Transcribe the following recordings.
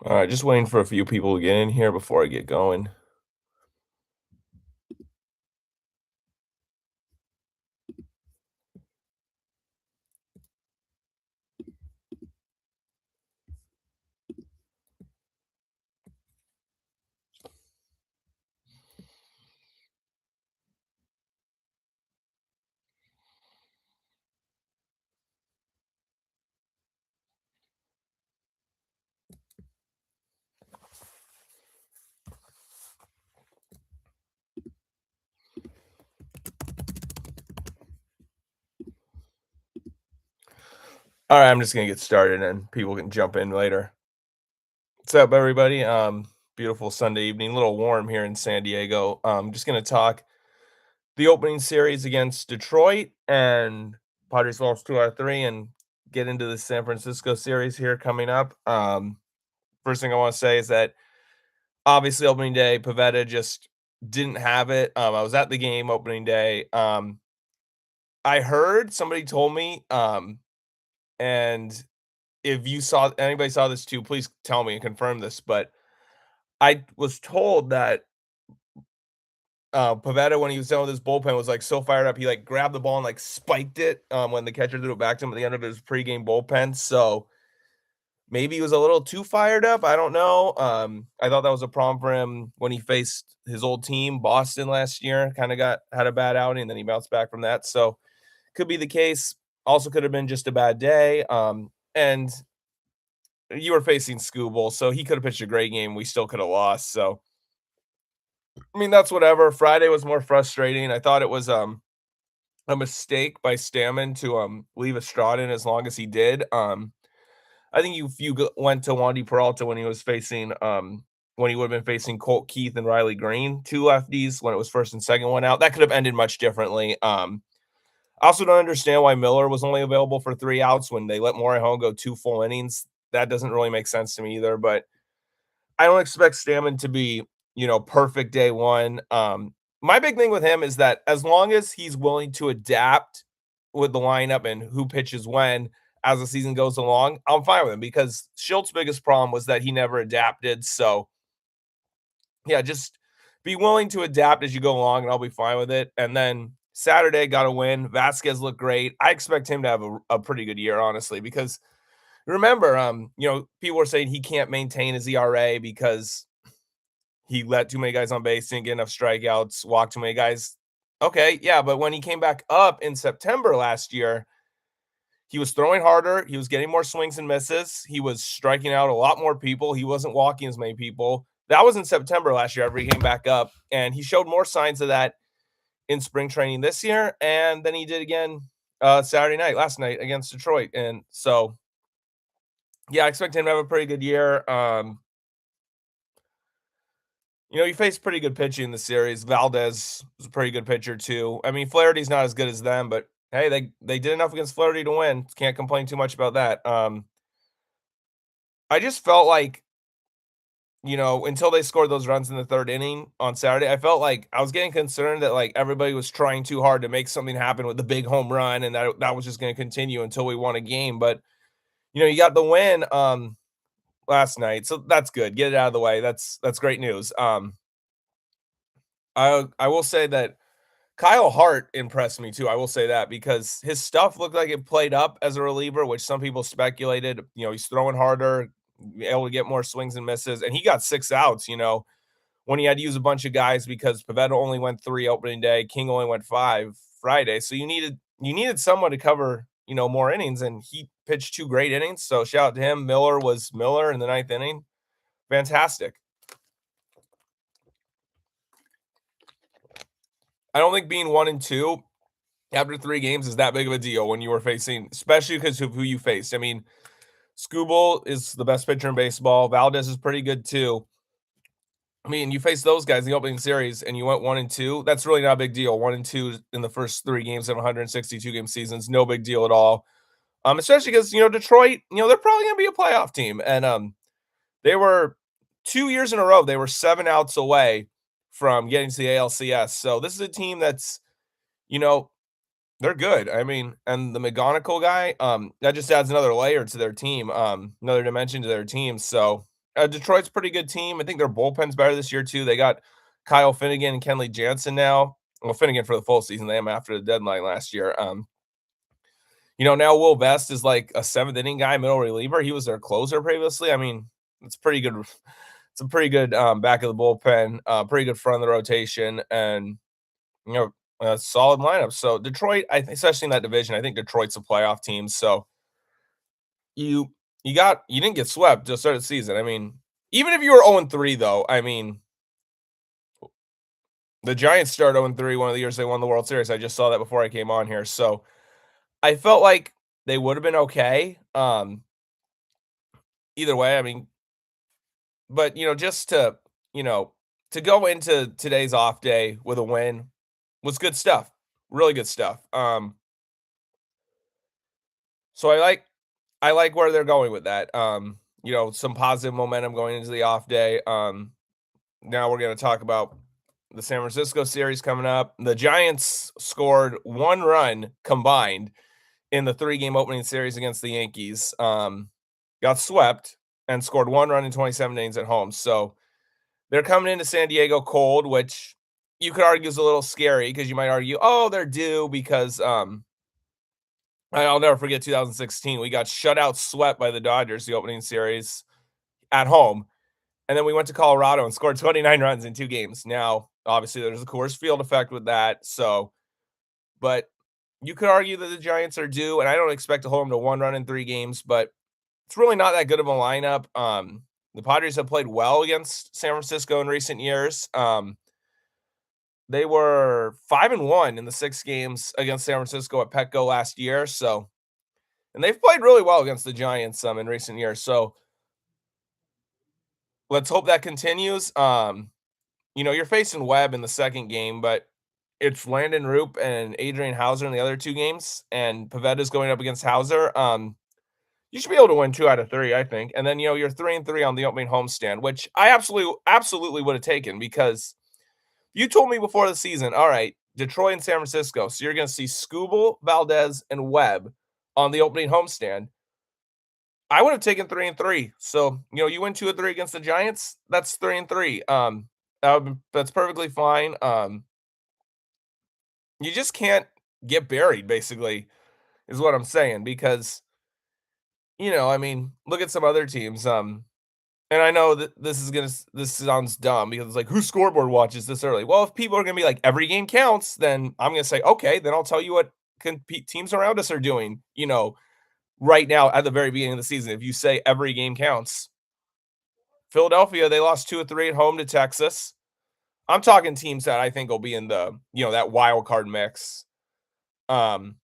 All right, just waiting for a few people to get in here before I get going. All right, I'm just gonna get started and people can jump in later. What's up, everybody? Beautiful Sunday evening, a little warm here in San Diego. Just gonna talk the opening series against Detroit and Padres lost 2 out of 3 and get into the San Francisco series here coming up. First thing I want to say is that obviously opening day, Pavetta just didn't have it. I was at the game opening day. I heard somebody told me, and if you saw anybody saw this too, please tell me and confirm this, but I was told that, Pavetta, when he was done with his bullpen, was, like, so fired up, he, like, grabbed the ball and, like, spiked it, when the catcher threw it back to him at the end of his pregame bullpen, so maybe he was a little too fired up, I don't know. I thought that was a problem for him when he faced his old team, Boston, last year, kinda had a bad outing, and then he bounced back from that, so could be the case. Also could have been just a bad day, and you were facing Skubal, so he could have pitched a great game. We still could have lost. So, I mean, that's whatever. Friday was more frustrating. I thought it was a mistake by Stammen to leave Estrada in as long as he did. I think if you went to Wandy Peralta when he was facing when he would have been facing Colt Keith and Riley Green, two lefties when it was first and second one out, that could have ended much differently. I also don't understand why Miller was only available for 3 outs when they let Morejon go 2 full innings. That doesn't really make sense to me either. But I don't expect Stammen to be, perfect day one. My big thing with him is that as long as he's willing to adapt with the lineup and who pitches when as the season goes along, I'm fine with him because Schilt's biggest problem was that he never adapted. So, yeah, just be willing to adapt as you go along, and I'll be fine with it. And then Saturday got a win. Vasquez looked great. I expect him to have a pretty good year, honestly, because remember, people were saying he can't maintain his ERA because he let too many guys on base, didn't get enough strikeouts, walked too many guys. Okay, yeah, but when he came back up in September last year, he was throwing harder, he was getting more swings and misses, he was striking out a lot more people, he wasn't walking as many people. That was in September last year after he came back up, and he showed more signs of that in spring training this year, and then he did again Saturday night, last night against Detroit. And so, yeah, I expect him to have a pretty good year. He faced pretty good pitching in the series. Valdez was a pretty good pitcher too. I mean, Flaherty's not as good as them, but hey, they did enough against Flaherty to win. Can't complain too much about that. I just felt like, until they scored those runs in the third inning on Saturday, I felt like I was getting concerned that like everybody was trying too hard to make something happen with the big home run, and that was just going to continue until we won a game. But you got the win last night, so that's good. Get it out of the way. That's great news. I will say that Kyle Hart impressed me too. I will say that because his stuff looked like it played up as a reliever, which some people speculated. He's throwing harder, able to get more swings and misses, and he got 6 outs. When he had to use a bunch of guys because Pavetta only went 3 opening day, King only went 5 Friday. So you needed someone to cover more innings, and he pitched 2 great innings. So shout out to him. Miller was Miller in the ninth inning. Fantastic. I don't think being 1-2 after 3 games is that big of a deal when you were facing, especially because of who you faced. I mean, Skubal is the best pitcher in baseball. Valdez is pretty good too. I mean, you face those guys in the opening series and you went 1-2. That's really not a big deal. 1-2 in the first 3 games of 162 game seasons, no big deal at all. Especially because Detroit, they're probably gonna be a playoff team. And they were 2 years in a row, they were 7 outs away from getting to the ALCS. So this is a team that's, you know, they're good. I mean, and the McGonagall guy, that just adds another layer to their team, another dimension to their team. So Detroit's a pretty good team. I think their bullpen's better this year too. They got Kyle Finnegan and Kenley Jansen now. Well, Finnegan for the full season. They am after the deadline last year. Now Will Vest is like a seventh inning guy, middle reliever. He was their closer previously. I mean, it's pretty good. It's a pretty good back of the bullpen, pretty good front of the rotation, and a solid lineup. So Detroit, especially in that division, I think Detroit's a playoff team. So you you didn't get swept to start the season. I mean, even if you were 0-3, though, I mean, the Giants started 0-3 one of the years they won the World Series. I just saw that before I came on here. So I felt like they would have been okay. Either way, I mean, but just you know, to go into today's off day with a win was good stuff. Really good stuff. So I like where they're going with that. Some positive momentum going into the off day. Now we're going to talk about the San Francisco series coming up. The Giants scored 1 run combined in the 3-game opening series against the Yankees. Got swept and scored 1 run in 27 innings at home. So they're coming into San Diego cold, which you could argue is a little scary because you might argue, oh, they're due because I'll never forget 2016. We got shut out, swept by the Dodgers, the opening series at home. And then we went to Colorado and scored 29 runs in 2 games. Now, obviously, there's a Coors Field effect with that. But you could argue that the Giants are due, and I don't expect to hold them to 1 run in 3 games, but it's really not that good of a lineup. The Padres have played well against San Francisco in recent years. They were 5-1 in the 6 games against San Francisco at Petco last year. And they've played really well against the Giants in recent years. So let's hope that continues. You're facing Webb in the second game, but it's Landon Roop and Adrian Hauser in the other 2 games, and Pavetta's going up against Hauser. You should be able to win 2 out of 3, I think. And then, you're 3-3 on the opening homestand, which I absolutely would have taken because you told me before the season, all right, Detroit and San Francisco. So you're going to see Skubal, Valdez, and Webb on the opening homestand. I would have taken 3-3. So, you win 2 of 3 against the Giants. That's 3-3. That's perfectly fine. You just can't get buried, basically, is what I'm saying. Because, I mean, look at some other teams. And I know that this sounds dumb because it's like, who scoreboard watches this early? Well, if people are gonna be like, every game counts, then I'm gonna say, okay, then I'll tell you what teams around us are doing, right now at the very beginning of the season. If you say every game counts, Philadelphia, they lost 2 of 3 at home to Texas. I'm talking teams that I think will be in the, that wild card mix. Um,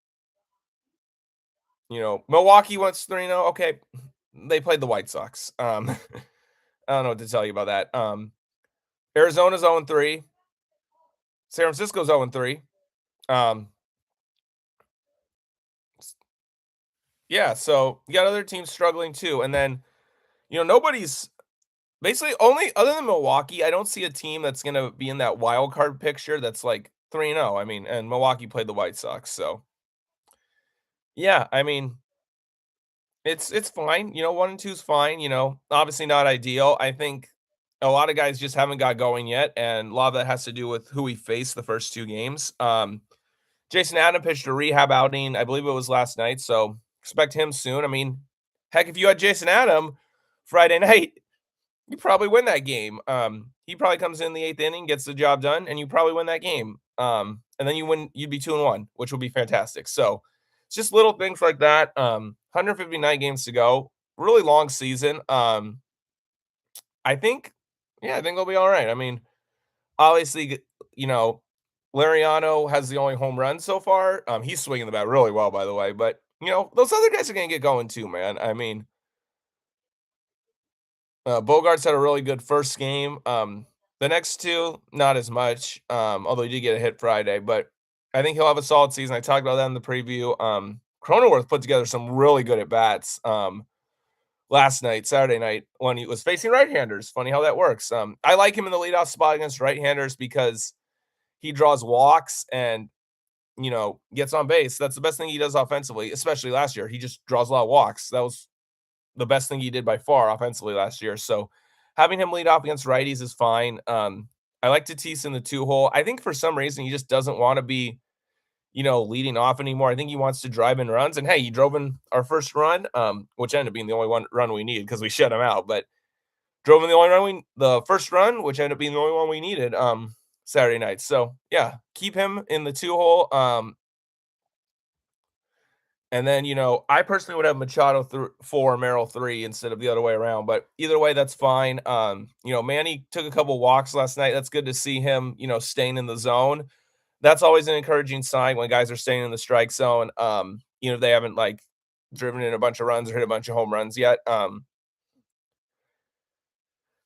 Milwaukee went 3-0. Okay, they played the White Sox. I don't know what to tell you about that. Arizona's 0-3. San Francisco's 0-3. Yeah, so you got other teams struggling too. And then, nobody's basically only other than Milwaukee, I don't see a team that's gonna be in that wild card picture that's like 3-0. I mean, and Milwaukee played the White Sox. So yeah, I mean, it's fine. 1 and 2 is fine. Obviously not ideal. I think a lot of guys just haven't got going yet, and a lot of that has to do with who we faced the first 2 games. Jason Adam pitched a rehab outing, I believe it was last night, so expect him soon. I mean, heck, if you had Jason Adam Friday night, you probably win that game. He probably comes in the 8th inning, gets the job done, and you probably win that game. And then you'd be 2-1, which would be fantastic. So it's just little things like that. 159 games to go, really long season. I think, yeah, I think they'll be all right. I mean, obviously, Lariano has the only home run so far. He's swinging the bat really well, by the way. But those other guys are gonna get going too, man. I mean, Bogarts had a really good first game. The next 2, not as much. Although he did get a hit Friday, but I think he'll have a solid season. I talked about that in the preview. Cronenworth put together some really good at bats. Last night, Saturday night, when he was facing right-handers. Funny how that works. I like him in the leadoff spot against right-handers because he draws walks and, gets on base. That's the best thing he does offensively, especially last year. He just draws a lot of walks. That was the best thing he did by far offensively last year. So Having him lead off against righties is fine. I like Tatis in the 2 hole. I think for some reason he just doesn't wanna be, leading off anymore. I think he wants to drive in runs, and hey, he drove in our first run, which ended up being the only one run we needed because we shut him out, but drove in the first run, which ended up being the only one we needed, Saturday night. So, yeah, keep him in the 2 hole, and then, I personally would have Machado 4, Merrill 3 instead of the other way around, but either way, that's fine. Manny took a couple walks last night. That's good to see him, staying in the zone. That's always an encouraging sign when guys are staying in the strike zone. They haven't like driven in a bunch of runs or hit a bunch of home runs yet.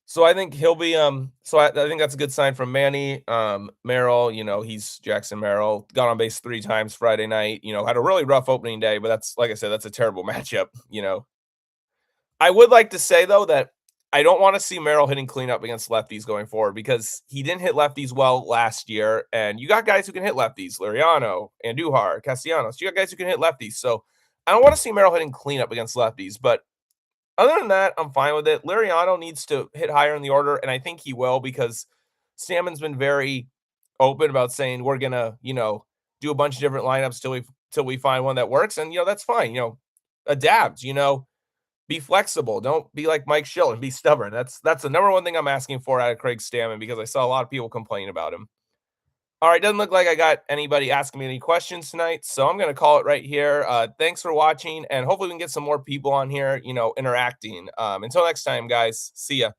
So I think he'll be I think that's a good sign from Manny. Merrill, he's Jackson Merrill, got on base 3 times Friday night, had a really rough opening day, but that's like I said, that's a terrible matchup. I would like to say though that I don't want to see Merrill hitting cleanup against lefties going forward because he didn't hit lefties well last year, and you got guys who can hit lefties, Liriano, Andujar, Castellanos. You got guys who can hit lefties, so I don't want to see Merrill hitting cleanup against lefties, but other than that, I'm fine with it. Liriano needs to hit higher in the order, and I think he will because Stammen's been very open about saying we're gonna, do a bunch of different lineups till we find one that works, and that's fine. Adapt. Be flexible. Don't be like Mike Schill and be stubborn. That's the number one thing I'm asking for out of Craig Stammen because I saw a lot of people complain about him. All right, doesn't look like I got anybody asking me any questions tonight, so I'm going to call it right here. Thanks for watching, and hopefully we can get some more people on here, interacting. Until next time, guys. See ya.